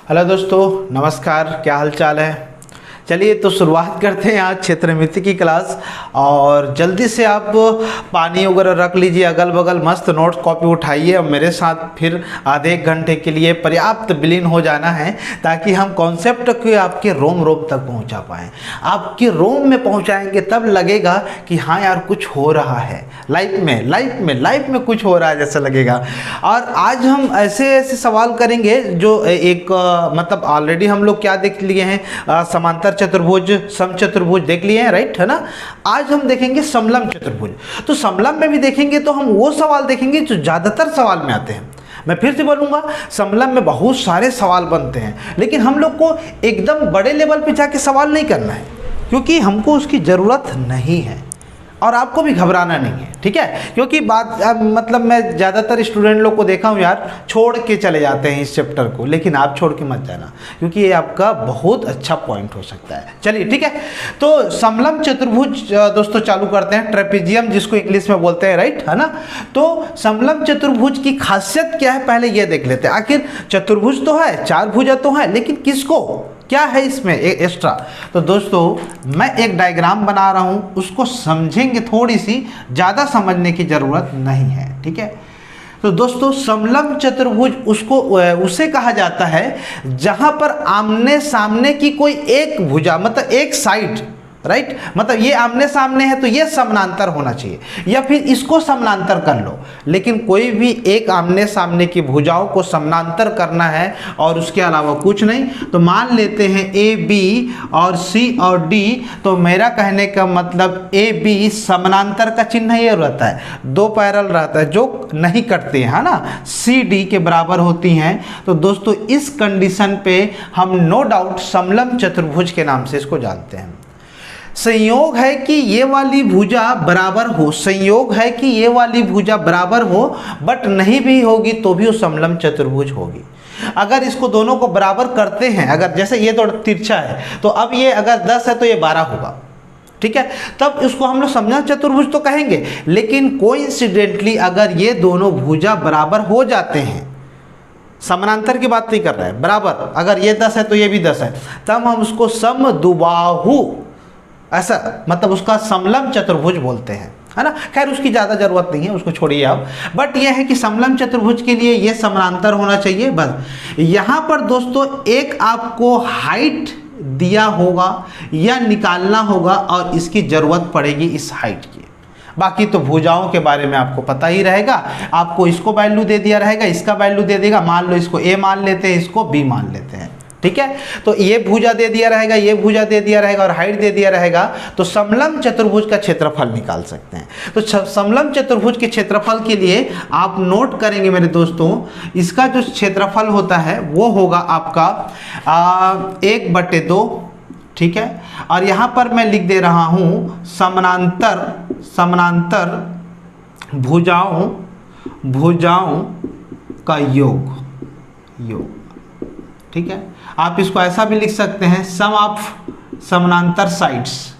Hello दोस्तों, नमस्कार। क्या हाल चाल है? चलिए तो शुरुआत करते हैं आज क्षेत्रमिति की क्लास। और जल्दी से आप पानी वगैरह रख लीजिए, अगल बगल मस्त नोट्स कॉपी उठाइए और मेरे साथ फिर आधे एक घंटे के लिए पर्याप्त विलीन हो जाना है, ताकि हम कॉन्सेप्ट को आपके रोम रोम तक पहुंचा पाएँ। आपके रोम में पहुंचाएंगे तब लगेगा कि हाँ यार कुछ हो रहा है लाइफ में कुछ हो रहा है जैसा लगेगा। और आज हम ऐसे सवाल करेंगे जो एक मतलब ऑलरेडी हम लोग क्या देख लिए हैं, समांतर चतुर्भुज, समचतुर्भुज देख लिए हैं, राइट है ना। आज हम देखेंगे समलंब चतुर्भुज। तो समलंब में भी देखेंगे तो हम वो सवाल देखेंगे जो ज़्यादातर सवाल में आते हैं। मैं फिर से बोलूँगा, समलंब में बहुत सारे सवाल बनते हैं, लेकिन हम लोग को एकदम बड़े लेवल पे जाके सवाल नहीं करना है, क्योंकि हमको उसकी ज़रूरत नहीं है और आपको भी घबराना नहीं है, ठीक है। क्योंकि बात मतलब मैं ज़्यादातर स्टूडेंट लोग को देखा हूँ यार, छोड़ के चले जाते हैं इस चैप्टर को, लेकिन आप छोड़ के मत जाना, क्योंकि ये आपका बहुत अच्छा पॉइंट हो सकता है। चलिए ठीक है, तो समलंब चतुर्भुज दोस्तों चालू करते हैं। ट्रेपेजियम जिसको इंग्लिश में बोलते हैं, राइट है ना। तो समलंब चतुर्भुज की खासियत क्या है पहले ये देख लेते हैं। आखिर चतुर्भुज तो है, चार भुजा तो है, लेकिन किसको क्या है इसमें एक्स्ट्रा। तो दोस्तों मैं एक डायग्राम बना रहा हूँ, उसको समझेंगे, थोड़ी सी ज़्यादा समझने की ज़रूरत नहीं है, ठीक है। तो दोस्तों समलंब चतुर्भुज उसे कहा जाता है जहाँ पर आमने सामने की कोई एक भुजा, मतलब एक साइड, राइट, मतलब ये आमने सामने है तो ये समानांतर होना चाहिए, या फिर इसको समानांतर कर लो, लेकिन कोई भी एक आमने सामने की भुजाओं को समानांतर करना है और उसके अलावा कुछ नहीं। तो मान लेते हैं ए बी और सी और डी। तो मेरा कहने का मतलब ए बी समानांतर का चिन्ह ये रहता है, दो पैरेलल रहता है जो नहीं कटते हैं, है ना, सी डी के बराबर होती हैं। तो दोस्तों इस कंडीशन पे हम नो डाउट समलंब चतुर्भुज के नाम से इसको जानते हैं। संयोग है कि ये वाली भुजा बराबर हो, संयोग है कि ये वाली भुजा बराबर हो, बट नहीं भी होगी तो भी वो समलंब चतुर्भुज होगी। अगर इसको दोनों को बराबर करते हैं, अगर जैसे ये तो तिरछा है, तो अब ये अगर 10 है तो ये 12 होगा, ठीक है, तब इसको हम लोग समलंब चतुर्भुज तो कहेंगे। लेकिन कोइंसिडेंटली अगर ये दोनों भुजा बराबर हो जाते हैं, समानांतर की बात नहीं कर रहा है, बराबर, अगर ये 10 है तो ये भी 10 है, तब हम उसको समद्विबाहु, ऐसा मतलब उसका समलंब चतुर्भुज बोलते हैं, है ना। खैर उसकी ज़्यादा ज़रूरत नहीं है, उसको छोड़िए आप। बट यह है कि समलंब चतुर्भुज के लिए ये समानांतर होना चाहिए बस। यहाँ पर दोस्तों एक आपको हाइट दिया होगा या निकालना होगा और इसकी ज़रूरत पड़ेगी इस हाइट की। बाकी तो भुजाओं के बारे में आपको पता ही रहेगा, आपको इसको वैल्यू दे दिया रहेगा, इसका वैल्यू दे देगा। मान लो इसको ए मान लेते हैं, इसको बी मान लेते हैं, ठीक है। तो ये भुजा दे दिया रहेगा, ये भुजा दे दिया रहेगा और हाइट दे दिया रहेगा, तो समलंब चतुर्भुज का क्षेत्रफल निकाल सकते हैं। तो समलंब चतुर्भुज के क्षेत्रफल के लिए आप नोट करेंगे मेरे दोस्तों, इसका जो क्षेत्रफल होता है वो होगा आपका 1/2, ठीक है। और यहाँ पर मैं लिख दे रहा हूँ समानांतर भुजाओं का योग, ठीक है। आप इसको ऐसा भी लिख सकते हैं, सम ऑफ समानांतर साइड्स,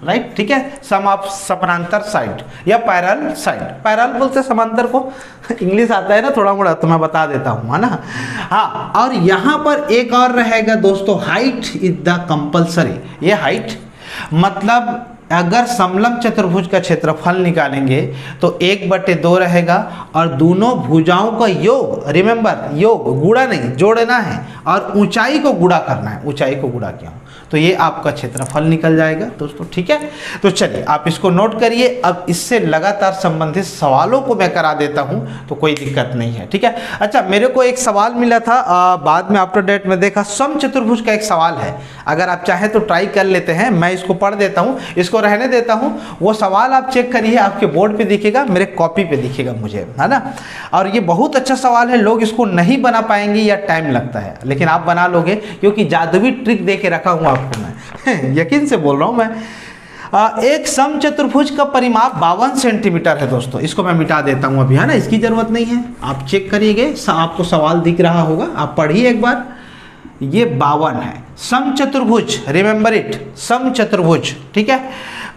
राइट, ठीक है, सम ऑफ समानांतर साइड या पैरेलल साइड। पैरेलल बोलते समांतर को, इंग्लिश आता है ना थोड़ा मोड़ा, तो मैं बता देता हूँ, है ना। हाँ, और यहाँ पर एक और रहेगा दोस्तों, हाइट इज द कंपल्सरी। ये हाइट मतलब अगर समलंब चतुर्भुज का क्षेत्रफल निकालेंगे तो 1/2 रहेगा और दोनों भुजाओं का योग, रिमेंबर योग, गुणा नहीं, जोड़ना है और ऊंचाई को गुणा करना है, ऊंचाई को गुणा किया हूँ, तो ये आपका क्षेत्रफल निकल जाएगा दोस्तों, ठीक है। तो चलिए आप इसको नोट करिए। अब इससे लगातार संबंधित सवालों को मैं करा देता हूँ, तो कोई दिक्कत नहीं है, ठीक है। अच्छा, मेरे को एक सवाल मिला था, बाद में आफ्टर डेट में देखा, समचतुर्भुज का एक सवाल है, अगर आप चाहें तो ट्राई कर लेते हैं। मैं इसको पढ़ देता हूँ, इसको रहने देता हूँ। वो सवाल आप चेक करिए, आपके बोर्ड पे दिखेगा, मेरे कॉपी पे दिखेगा मुझे, है ना। और ये बहुत अच्छा सवाल है, लोग इसको नहीं बना पाएंगे या टाइम लगता है, लेकिन आप बना लोगे, क्योंकि जादुई ट्रिक दे के रखा हूँ आपको मैं यकीन से बोल रहा हूँ मैं। एक समचतुर्भुज का परिमाप 52 सेंटीमीटर है दोस्तों। इसको मैं मिटा देता हूँ अभी, है ना, इसकी जरूरत नहीं है, आप चेक करिएगा, आपको सवाल दिख रहा होगा, आप पढ़िए एक बार। ये 52 है, समचतुर्भुज, रिमेंबर इट, समचतुर्भुज, ठीक है।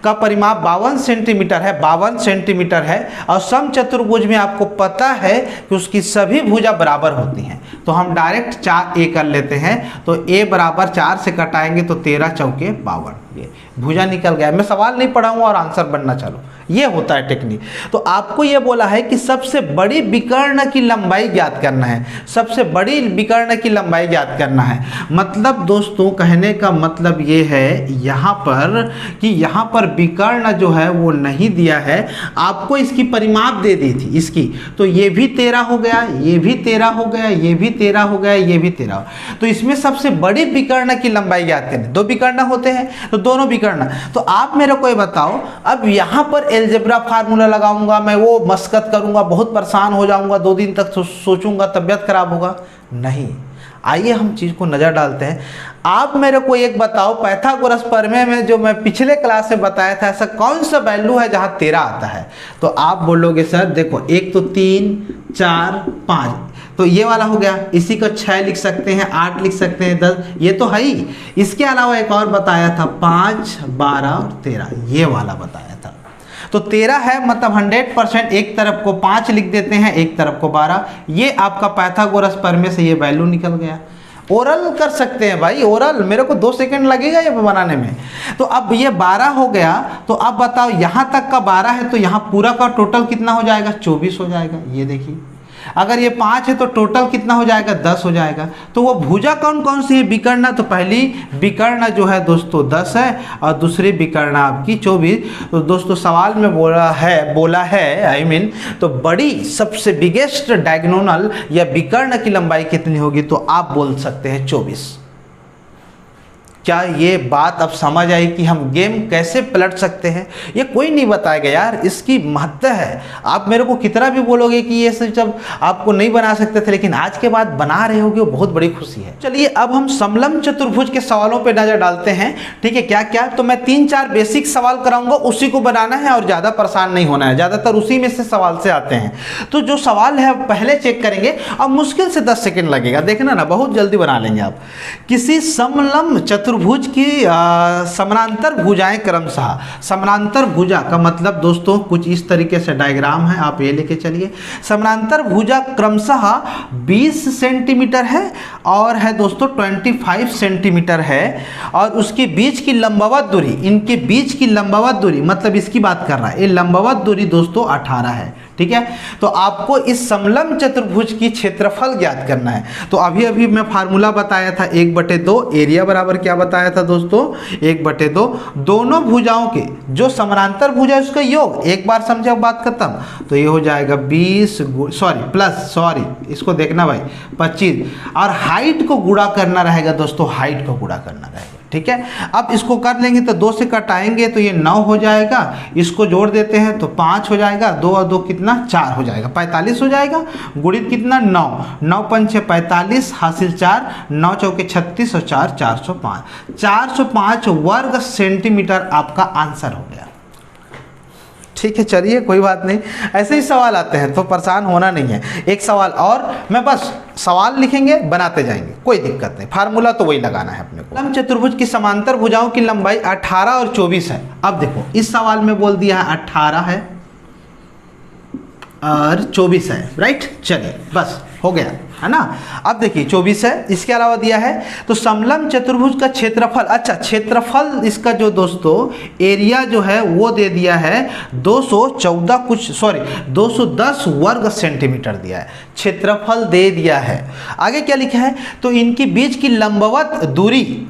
का परिमाप 52 सेंटीमीटर है, 52 सेंटीमीटर है, और समचतुर्भुज में आपको पता है कि उसकी सभी भुजा बराबर होती हैं, तो हम डायरेक्ट 4a कर लेते हैं। तो a बराबर 4 से कटाएंगे तो 13 चौके 52, ये भुजा निकल गया। मैं सवाल नहीं पढ़ाऊंगा और आंसर बनना चालू, ये होता है टेक्निक। तो आपको ये बोला है कि सबसे बड़ी विकर्ण की लंबाई ज्ञात करना है, सबसे बड़ी विकर्ण की लंबाई ज्ञात करना है। मतलब दोस्तों कहने का मतलब ये है यहाँ पर कि यहाँ पर विकर्ण जो है वो नहीं दिया है, आपको इसकी परिमाप दे दी थी इसकी, तो ये भी 13 हो गया, ये भी 13 हो गया, ये भी 13 हो गया, ये भी 13। तो इसमें सबसे बड़ी विकर्ण की लंबाई ज्ञात करनी, दो विकर्ण होते हैं तो दोनों विकर्ण। तो आप मेरे को ये बताओ, अब यहाँ पर एलजेब्रा फार्मूला लगाऊंगा मैं, वो मशक्कत करूंगा, बहुत परेशान हो जाऊंगा, 2 दिन तक सोचूंगा, तबीयत खराब होगा, नहीं। आइए हम चीज़ को नज़र डालते हैं। आप मेरे को एक बताओ, पाइथागोरस प्रमेय में जो मैं पिछले क्लास में बताया था, ऐसा कौन सा वैल्यू है जहाँ 13 आता है? तो आप बोलोगे सर देखो, एक तो 3, 4, 5, तो ये वाला हो गया, इसी को 6 लिख सकते हैं, 8 लिख सकते हैं, 10, ये तो है ही। इसके अलावा एक और बताया था 5, 12 और 13, ये वाला बताया था। तो 13 है, मतलब 100% एक तरफ को 5 लिख देते हैं, एक तरफ को 12, ये आपका पाइथागोरस प्रमेय से ये वैल्यू निकल गया। ओरल कर सकते हैं भाई, ओरल, मेरे को 2 सेकंड लगेगा ये बनाने में। तो अब ये 12 हो गया, तो अब बताओ यहाँ तक का 12 है, तो यहाँ पूरा का टोटल कितना हो जाएगा? 24 हो जाएगा। ये देखिए, अगर ये 5 है तो टोटल कितना हो जाएगा? 10 हो जाएगा। तो वो भुजा कौन कौन सी है विकर्ण? तो पहली विकर्ण जो है दोस्तों 10 है, और दूसरी विकर्ण आपकी 24। तो दोस्तों सवाल में बोला है तो बड़ी सबसे बिगेस्ट डायगोनल या विकर्ण की लंबाई कितनी होगी? तो आप बोल सकते हैं 24। क्या ये बात अब समझ आई कि हम गेम कैसे पलट सकते हैं? ये कोई नहीं बताएगा यार, इसकी महत्व है। आप मेरे को कितना भी बोलोगे कि ये सब आपको नहीं बना सकते थे, लेकिन आज के बाद बना रहे होगे, वो बहुत बड़ी खुशी है। चलिए अब हम समलम चतुर्भुज के सवालों पे नजर डालते हैं, ठीक है? क्या क्या, तो मैं 3-4 बेसिक सवाल कराऊंगा, उसी को बनाना है और ज़्यादा परेशान नहीं होना है, ज़्यादातर उसी में से सवाल से आते हैं। तो जो सवाल है पहले चेक करेंगे, और मुश्किल से 10 सेकेंड लगेगा, देखना ना, बहुत जल्दी बना लेंगे आप। किसी समलम चतुर्भुज की समानांतर भुजाएं क्रमशः, समानांतर भुजा का मतलब दोस्तों कुछ इस तरीके से डायग्राम है, आप ये लेके चलिए। समानांतर भुजा क्रमशः 20 सेंटीमीटर है और है दोस्तों 25 सेंटीमीटर है, और उसके बीच की लंबवत दूरी, इनके बीच की लंबवत दूरी, मतलब इसकी बात कर रहा है, ये लंबवत दूरी दोस्तों 18 है, ठीक है? तो आपको इस समलम चतुर्भुज की क्षेत्रफल ज्ञात करना है। तो अभी मैं फार्मूला बताया था 1/2, एरिया बराबर क्या बताया था दोस्तों? 1/2, दोनों भुजाओं के जो समानांतर भुजा है उसका योग, एक बार समझे बात खत्म। तो ये हो जाएगा 20 इसको देखना भाई 25, और हाइट को गुणा करना रहेगा दोस्तों, हाइट को गुणा करना रहेगा, ठीक है? अब इसको कर लेंगे तो 2 से कटाएंगे तो ये 9 हो जाएगा, इसको जोड़ देते हैं तो 5 हो जाएगा, 2 और 2 कितना? 4 हो जाएगा, 45 हो जाएगा। गुणित कितना? 9, 9 पंचे 45, हासिल 4, 9 चौके 36 और 4 405, 405 वर्ग सेंटीमीटर आपका आंसर हो गया, ठीक है? चलिए कोई बात नहीं, ऐसे ही सवाल आते हैं तो परेशान होना नहीं है। एक सवाल और, मैं बस सवाल लिखेंगे, बनाते जाएंगे, कोई दिक्कत नहीं, फार्मूला तो वही लगाना है अपने को। समलम चतुर्भुज की समांतर भुजाओं की लंबाई 18 और 24 है। अब देखो इस सवाल में बोल दिया है 18 है और 24 है, राइट? चलिए बस हो गया, है ना? अब देखिए 24 है, इसके अलावा दिया है तो समलम चतुर्भुज का क्षेत्रफल, अच्छा क्षेत्रफल इसका जो दोस्तों एरिया जो है वो दे दिया है 210 वर्ग सेंटीमीटर दिया है, क्षेत्रफल दे दिया है। आगे क्या लिखा है? तो इनकी बीच की लंबवत दूरी,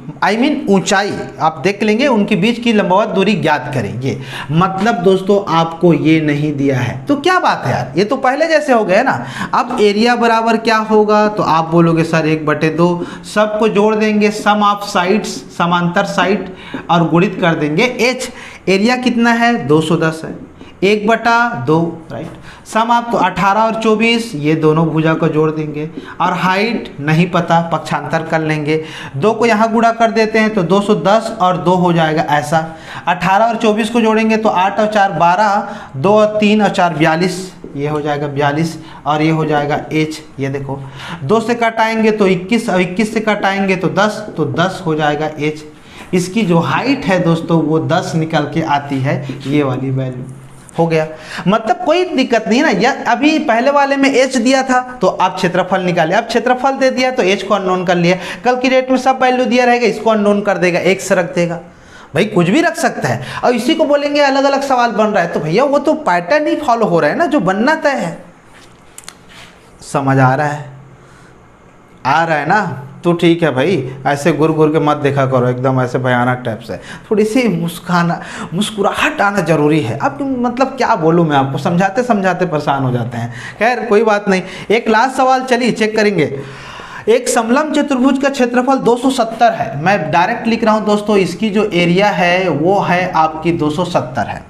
ऊंचाई आप देख लेंगे, उनके बीच की लंबवत दूरी ज्ञात करेंगे। मतलब दोस्तों आपको ये नहीं दिया है, तो क्या बात है यार, ये तो पहले जैसे हो गया ना। अब एरिया बराबर क्या होगा? तो आप बोलोगे सर 1/2, सबको जोड़ देंगे, सम ऑफ साइड्स, समांतर साइड, और गुणित कर देंगे एच। एरिया कितना है? 210 है, 1/2, राइट? सम आप तो 18 और 24, ये दोनों भुजा को जोड़ देंगे, और हाइट नहीं पता, पक्षांतर कर लेंगे, 2 को यहाँ गुणा कर देते हैं तो 210 और 2 हो जाएगा ऐसा। 18 और 24 को जोड़ेंगे तो 8 और 4 12, 2 और 3 और 4 42, ये हो जाएगा 42, और ये हो जाएगा एच। ये देखो 2 से कटाएंगे तो 21, और 21 से कटाएंगे तो 10, तो 10 हो जाएगा एच। इसकी जो हाइट है दोस्तों वो 10 निकल के आती है, ये वाली वैल्यू हो गया। मतलब कोई दिक्कत नहीं ना, या अभी पहले वाले में एच दिया था तो आप क्षेत्रफल निकाले, अब क्षेत्रफल दे दिया तो एच को अननोन कर लिया, कल की डेट में सब वैल्यू दिया रहेगा, इसको अननोन कर देगा, एक्स रख देगा। भाई कुछ भी रख सकता है, और इसी को बोलेंगे अलग अलग सवाल बन रहा है, तो भैया वो तो पैटर्न ही फॉलो हो रहा है ना, जो बनना तय है। समझ आ रहा है? आ रहा है ना? तो ठीक है भाई, ऐसे गुर गुर के मत देखा करो एकदम ऐसे भयानक टाइप से, थोड़ी सी मुस्कुराहट आना जरूरी है। अब मतलब क्या बोलूँ मैं आपको, समझाते समझाते परेशान हो जाते हैं। खैर कोई बात नहीं, एक लास्ट सवाल चलिए चेक करेंगे। एक समलंब चतुर्भुज का क्षेत्रफल 270 है, मैं डायरेक्ट लिख रहा हूँ दोस्तों, इसकी जो एरिया है वो है आपकी 270 है।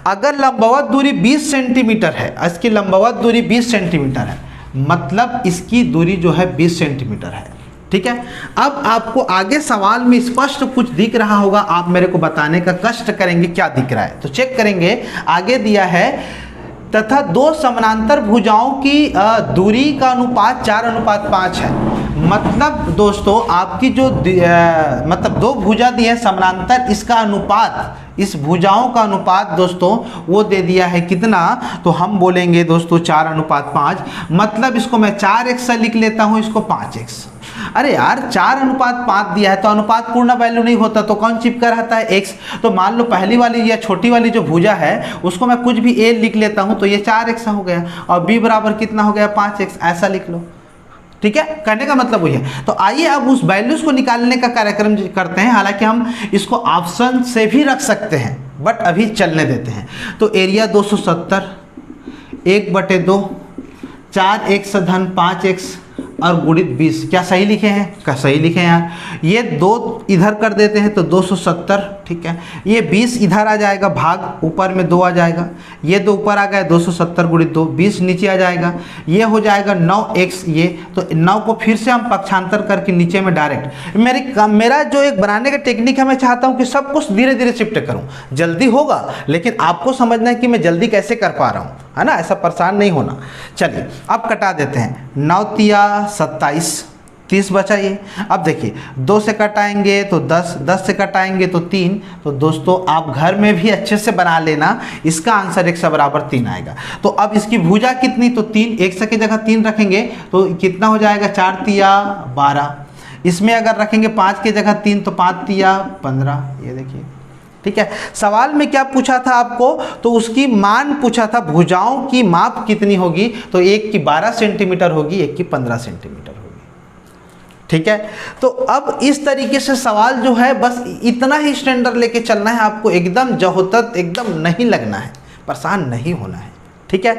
अगर लंबवत दूरी 20 सेंटीमीटर है, इसकी लंबवत दूरी 20 सेंटीमीटर है, मतलब इसकी दूरी जो है 20 सेंटीमीटर है। ठीक है, अब आपको आगे सवाल में स्पष्ट कुछ दिख रहा होगा, आप मेरे को बताने का कष्ट करेंगे क्या दिख रहा है। तो चेक करेंगे, आगे दिया है तथा दो समानांतर भुजाओं की दूरी का अनुपात 4:5 है। मतलब दोस्तों आपकी जो मतलब दो भुजा दी है समानांतर, इसका अनुपात, इस भुजाओं का अनुपात दोस्तों वो दे दिया है कितना, तो हम बोलेंगे दोस्तों 4:5। मतलब इसको मैं 4x से लिख लेता हूँ, इसको 5x। अरे यार 4:5 दिया है तो अनुपात पूर्ण वैल्यू नहीं होता तो कौन चिपका रहता है, x। तो मान लो पहली वाली या छोटी वाली जो भुजा है उसको मैं कुछ भी a लिख लेता हूँ तो ये 4x हो गया, और b बराबर कितना हो गया 5x, ऐसा लिख लो। ठीक है, कहने का मतलब वही है। तो आइए अब उस वैल्यूज को निकालने का कार्यक्रम करते हैं, हालांकि हम इसको ऑप्शन से भी रख सकते हैं बट अभी चलने देते हैं। तो एरिया 270 1/2 4x धन 5x और गुणित 20, क्या सही लिखे हैं? क्या सही लिखे हैं यार? ये 2 इधर कर देते हैं तो 270, ठीक है। ये 20 इधर आ जाएगा, भाग ऊपर में 2 आ जाएगा, ये 2 ऊपर आ गया, 270 गुणित 2, 20 नीचे आ जाएगा, ये हो जाएगा 9x। ये तो 9 को फिर से हम पक्षांतर करके नीचे में डायरेक्ट, मेरा जो एक बनाने का टेक्निक है, मैं चाहता हूँ कि सब कुछ धीरे धीरे शिफ्ट करूँ, जल्दी होगा लेकिन आपको समझना है कि मैं जल्दी कैसे कर पा रहा हूँ, है ना, ऐसा परेशान नहीं होना। चलिए अब कटा देते हैं, 9 तिया 27, 30 बचा ये। अब देखिए 2 से कटाएंगे तो 10, 10 से कटाएंगे तो 3। तो दोस्तों आप घर में भी अच्छे से बना लेना, इसका आंसर 1 बराबर 3 आएगा। तो अब इसकी भुजा कितनी, तो 3, 1 की जगह 3 रखेंगे तो कितना हो जाएगा, 4 तिया 12। इसमें अगर रखेंगे 5 की जगह 3 तो 5 तिया 15, ये देखिए। ठीक है, सवाल में क्या पूछा था आपको, तो उसकी मान पूछा था, भुजाओं की माप कितनी होगी, तो एक की 12 सेंटीमीटर होगी, एक की 15 सेंटीमीटर होगी। ठीक है, तो अब इस तरीके से सवाल जो है बस इतना ही स्टैंडर्ड लेके चलना है आपको, एकदम जहोतत एकदम नहीं लगना है, परेशान नहीं होना है। ठीक है,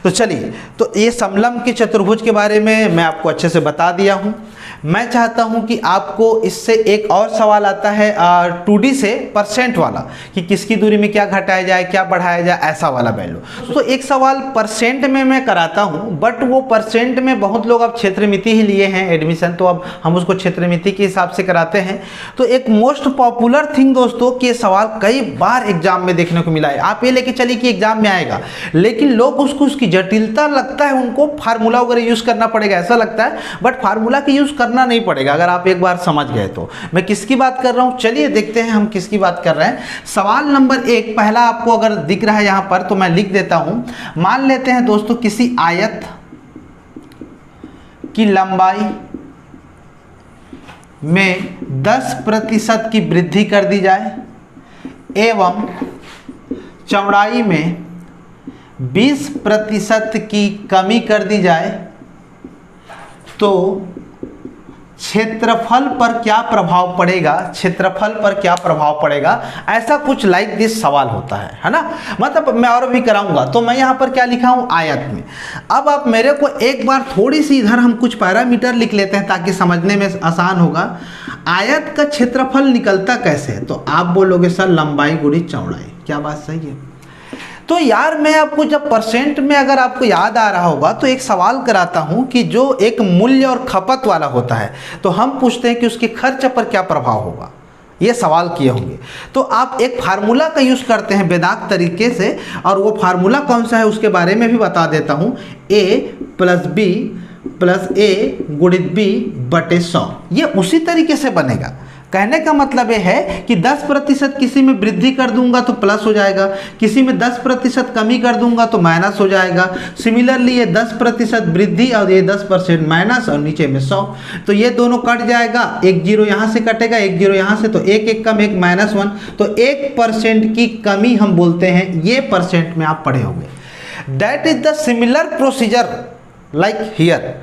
तो चलिए, तो ये समलंब के चतुर्भुज के बारे में मैं आपको अच्छे से बता दिया हूँ। मैं चाहता हूं कि आपको इससे एक और सवाल आता है 2D से, परसेंट वाला, कि किसकी दूरी में क्या घटाया जाए क्या बढ़ाया जाए, ऐसा वाला वैल्यू। तो एक सवाल परसेंट में मैं कराता हूं, बट वो परसेंट में बहुत लोग अब क्षेत्रमिति ही लिए हैं एडमिशन, तो अब हम उसको क्षेत्रमिति के हिसाब से कराते हैं। तो एक मोस्ट पॉपुलर थिंग दोस्तों कि ये सवाल कई बार एग्जाम में देखने को मिला है, आप ये लेके चलिए कि एग्जाम में आएगा, लेकिन लोग उसको उसकी जटिलता लगता है, उनको फार्मूला वगैरह यूज करना पड़ेगा ऐसा लगता है, बट फार्मूला की यूज करना नहीं पड़ेगा अगर आप एक बार समझ गए तो। मैं किसकी बात कर रहा हूं, चलिए देखते हैं हम किसकी बात कर रहे हैं। सवाल नंबर 1 पहला आपको अगर दिख रहा है यहां पर तो मैं लिख देता हूं। मान लेते हैं दोस्तों किसी आयत की लंबाई में 10% की वृद्धि कर दी जाए एवं चौड़ाई में 20% की कमी कर दी जाए, तो क्षेत्रफल पर क्या प्रभाव पड़ेगा, क्षेत्रफल पर क्या प्रभाव पड़ेगा, ऐसा कुछ लाइक दिस सवाल होता है ना। मतलब मैं और भी कराऊंगा, तो मैं यहाँ पर क्या लिखा हूँ, आयत में। अब आप मेरे को एक बार थोड़ी सी इधर हम कुछ पैरामीटर लिख लेते हैं ताकि समझने में आसान होगा। आयत का क्षेत्रफल निकलता कैसे है, तो आप बोलोगे सर लंबाई गुणी चौड़ाई, क्या बात सही है। तो यार मैं आपको जब परसेंट में अगर आपको याद आ रहा होगा तो एक सवाल कराता हूं कि जो एक मूल्य और खपत वाला होता है, तो हम पूछते हैं कि उसके खर्च पर क्या प्रभाव होगा, ये सवाल किए होंगे। तो आप एक फार्मूला का यूज करते हैं बेदाग तरीके से, और वो फार्मूला कौन सा है उसके बारे में भी बता देता हूं। a + b + a × b/100, ये उसी तरीके से बनेगा। कहने का मतलब ये है कि 10% किसी में वृद्धि कर दूंगा तो प्लस हो जाएगा, किसी में 10% कमी कर दूंगा तो माइनस हो जाएगा। सिमिलरली ये 10% वृद्धि और ये 10% माइनस और नीचे में 100, तो ये दोनों कट जाएगा, एक जीरो यहाँ से कटेगा, एक जीरो यहाँ से, तो एक एक कम, एक -1, तो 1% की कमी हम बोलते हैं, ये परसेंट में आप पढ़े होंगे। That is the similar procedure like here,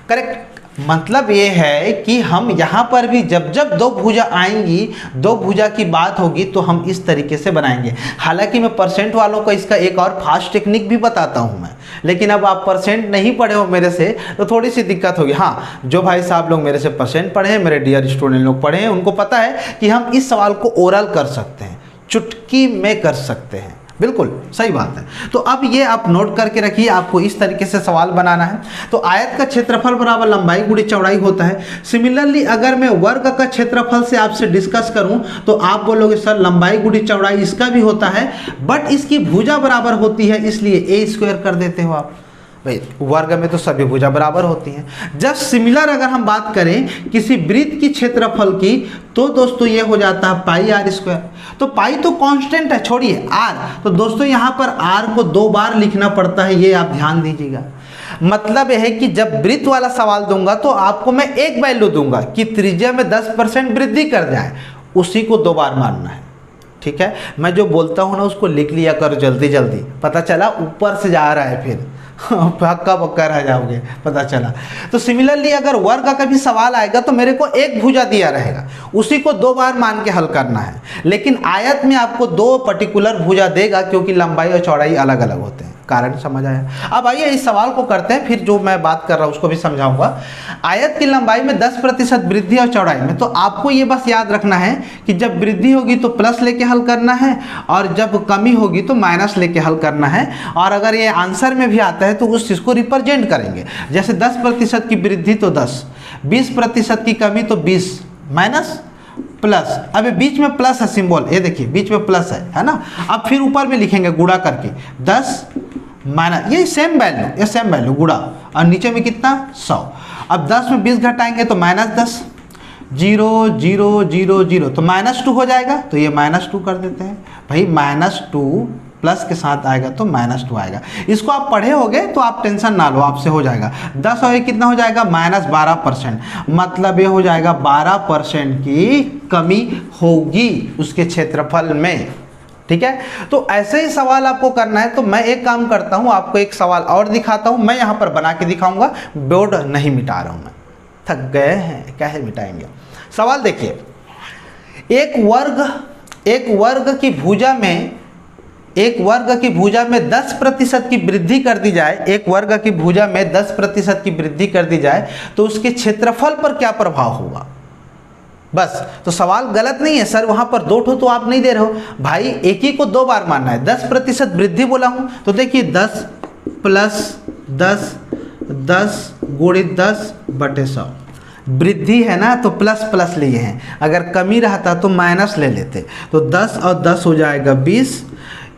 correct. मतलब ये है कि हम यहाँ पर भी जब जब दो भुजा आएंगी, दो भुजा की बात होगी तो हम इस तरीके से बनाएंगे। हालांकि मैं परसेंट वालों को इसका एक और फास्ट टेक्निक भी बताता हूँ मैं, लेकिन अब आप परसेंट नहीं पढ़े हो मेरे से तो थोड़ी सी दिक्कत होगी। हाँ, जो भाई साहब लोग मेरे से परसेंट पढ़े हैं, मेरे डियर स्टूडेंट लोग पढ़े हैं, उनको पता है कि हम इस सवाल को ओरल कर सकते हैं, चुटकी में कर सकते हैं। बिल्कुल सही बात है। तो अब ये आप नोट करके रखिए, आपको इस तरीके से सवाल बनाना है। तो आयत का क्षेत्रफल बराबर लंबाई गुणी चौड़ाई होता है। सिमिलरली अगर मैं वर्ग का क्षेत्रफल से आपसे डिस्कस करूं तो आप बोलोगे सर लंबाई गुणी चौड़ाई इसका भी होता है, बट इसकी भुजा बराबर होती है इसलिए a² कर देते हो आप। भाई वर्ग में तो सभी भुजा बराबर होती हैं। जब सिमिलर अगर हम बात करें किसी वृत्त की क्षेत्रफल की तो दोस्तों ये हो जाता है πr²। तो पाई तो कांस्टेंट है, छोड़िए r, तो दोस्तों यहाँ पर r को 2 बार लिखना पड़ता है, ये आप ध्यान दीजिएगा। मतलब यह है कि जब वृत्त वाला सवाल दूंगा तो आपको मैं एक वैल्यू दूंगा कि त्रिज्या में 10% वृद्धि कर जाए, उसी को 2 बार मानना है। ठीक है, मैं जो बोलता हूँ ना उसको लिख लिया करो जल्दी जल्दी, पता चला ऊपर से जा रहा है फिर हक्का बक्का रह जाओगे, पता चला। तो सिमिलरली अगर वर्ग का भी सवाल आएगा तो मेरे को एक भुजा दिया रहेगा, उसी को 2 बार मान के हल करना है। लेकिन आयत में आपको 2 पर्टिकुलर भुजा देगा क्योंकि लंबाई और चौड़ाई अलग अलग होते हैं। कारण समझ आया? अब आइए इस सवाल को करते हैं, फिर जो मैं बात कर रहा हूँ उसको भी समझाऊंगा। आयत की लंबाई में 10% वृद्धि और चौड़ाई में, तो आपको ये बस याद रखना है कि जब वृद्धि होगी तो प्लस लेके हल करना है और जब कमी होगी तो माइनस लेके हल करना है। और अगर ये आंसर में भी आता है तो उस चीज़ को रिप्रेजेंट करेंगे। जैसे 10% की वृद्धि तो 10, 20% की कमी तो 20 माइनस प्लस। अब बीच में प्लस है सिंबल, ये देखिए बीच में प्लस है ना। अब फिर ऊपर में लिखेंगे गुणा करके 10 माइनस, ये सेम वैल्यू गुणा, और नीचे में कितना 100। अब 10 में 20 घटाएंगे तो -10, 0 0 0 0, तो -2 हो जाएगा, तो ये -2 कर देते हैं। भाई -2 प्लस के साथ आएगा तो -2 आएगा। इसको आप पढ़े होगे तो आप टेंशन ना लो, आपसे हो जाएगा। 10 और 1 कितना हो जाएगा -12%, मतलब ये हो जाएगा 12% की कमी होगी उसके क्षेत्रफल में। ठीक है, तो ऐसे ही सवाल आपको करना है। तो मैं एक काम करता हूं, आपको एक सवाल और दिखाता हूं, मैं यहां पर बना के दिखाऊंगा, बोर्ड नहीं मिटा रहा हूं मैं, थक गए हैं कैसे मिटाएंगे। सवाल देखिए, एक वर्ग की भुजा में 10% की वृद्धि कर दी जाए, एक वर्ग की भुजा में 10% की वृद्धि कर दी जाए तो उसके क्षेत्रफल पर क्या प्रभाव होगा। बस, तो सवाल गलत नहीं है सर, वहां पर 2 ठो तो आप नहीं दे रहे हो भाई, एक ही को 2 बार मानना है। 10% वृद्धि बोला हूं तो देखिए 10 + 10 10 × 10/100 वृद्धि है ना, तो प्लस प्लस लिए हैं। अगर कमी रहता तो माइनस ले लेते, तो 10 और 10 हो जाएगा 20,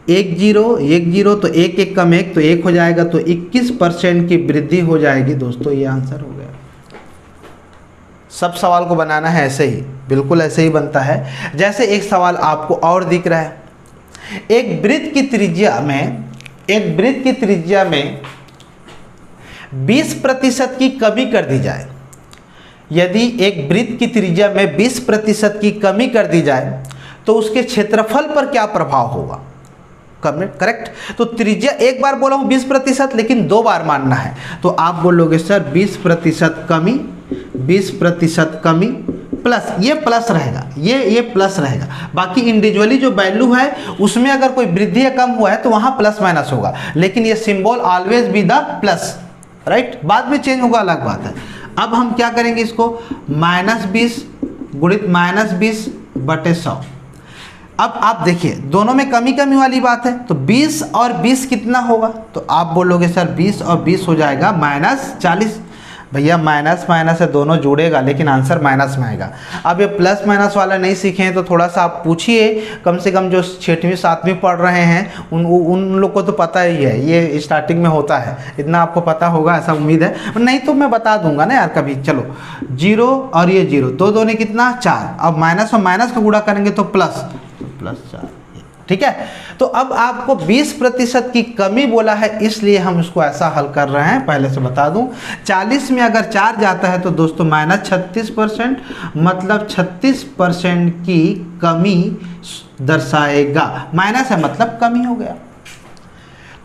1 0 1 0, तो 1 1 कम 1 तो 1 हो जाएगा, तो 21% की वृद्धि हो जाएगी। दोस्तों ये आंसर हो गया। सब सवाल को बनाना है ऐसे ही, बिल्कुल ऐसे ही बनता है। जैसे एक सवाल आपको और दिख रहा है, एक वृत्त की त्रिज्या में 20% की कमी कर दी जाए। यदि एक वृत्त की त्रिज्या में 20% की कमी कर दी जाए तो उसके क्षेत्रफल पर क्या प्रभाव होगा। करेक्ट, तो त्रिज्या एक बार बोला हूं 20%, लेकिन 2 बार मानना है, तो आप बोलोगे सर 20% कमी प्लस, ये प्लस रहेगा, ये प्लस रहेगा। बाकी इंडिविजुअली जो वैल्यू है उसमें अगर कोई वृद्धि या कम हुआ है तो वहां प्लस माइनस होगा, लेकिन ये symbol always be the plus, right. बाद में चेंज होगा अलग बात है। अब हम क्या करेंगे इसको, -20 गुणित -20/100। अब आप देखिए दोनों में कमी वाली बात है, तो 20 और 20 कितना होगा, तो आप बोलोगे सर 20 और 20 हो जाएगा -40। भैया माइनस माइनस है, दोनों जुड़ेगा लेकिन आंसर माइनस में आएगा। अब ये प्लस माइनस वाला नहीं सीखे हैं तो थोड़ा सा आप पूछिए, कम से कम जो 6वीं 7वीं पढ़ रहे हैं उन लोग को तो पता ही है, ये स्टार्टिंग में होता है, इतना आपको पता होगा ऐसा उम्मीद है, नहीं तो मैं बता दूंगा ना यार कभी। चलो 0 और ये 0, दो दो ने कितना 4, अब माइनस और माइनस का गुणा करेंगे तो प्लस 4, ठीक है। तो अब आपको 20% की कमी बोला है, इसलिए हम इसको ऐसा हल कर रहे हैं। पहले से बता दूं, 40 में अगर 4 जाता है तो दोस्तों माइनस 36%, मतलब 36% की कमी दर्शाएगा। माइनस है मतलब कमी हो गया।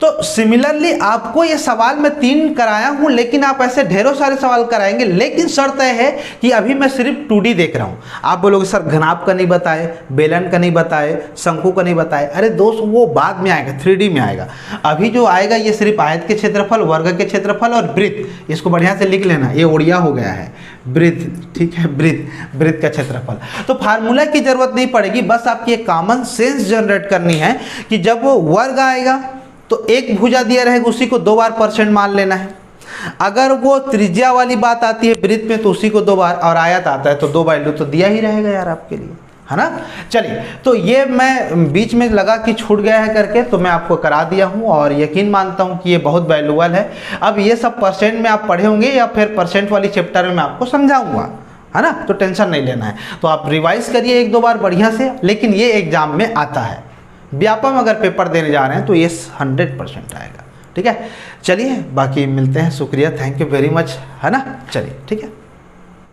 तो सिमिलरली आपको ये सवाल मैं 3 कराया हूं, लेकिन आप ऐसे ढेरों सारे सवाल कराएंगे, लेकिन शर्त यह है कि अभी मैं सिर्फ 2D देख रहा हूं। आप बोलोगे सर घनाभ का नहीं बताए, बेलन का नहीं बताए, शंकु का नहीं बताए। अरे दोस्त वो बाद में आएगा, 3D में आएगा। अभी जो आएगा ये सिर्फ आयत के क्षेत्रफल, वर्ग के क्षेत्रफल और वृत्त, इसको बढ़िया से लिख लेना, ये ओडिया हो गया है, वृत्त, ठीक है, वृत्त का क्षेत्रफल। तो फार्मूला की जरूरत नहीं पड़ेगी, बस आपकी एक कॉमन सेंस जनरेट करनी है कि जब वो वर्ग आएगा तो एक भुजा दिया रहेगा, उसी को 2 बार % मान लेना है। अगर वो त्रिज्या वाली बात आती है वृत्त में तो उसी को 2 बार, और आयत आता है तो 2 वैल्यू तो दिया ही रहेगा यार आपके लिए, है ना। चलिए, तो ये मैं बीच में लगा कि छूट गया है करके तो मैं आपको करा दिया हूँ, और यकीन मानता हूँ कि ये बहुत वैल्यूबल है। अब ये सब % में आप पढ़े होंगे या फिर % वाली चैप्टर में मैं आपको समझाऊंगा, है ना, तो टेंशन नहीं लेना है। तो आप रिवाइज करिए 1-2 बार बढ़िया से, लेकिन ये एग्जाम में आता है। व्यापम अगर पेपर देने जा रहे हैं तो ये 100% आएगा, ठीक है। चलिए बाकी मिलते हैं, शुक्रिया, थैंक यू वेरी मच, है ना। चलिए ठीक है।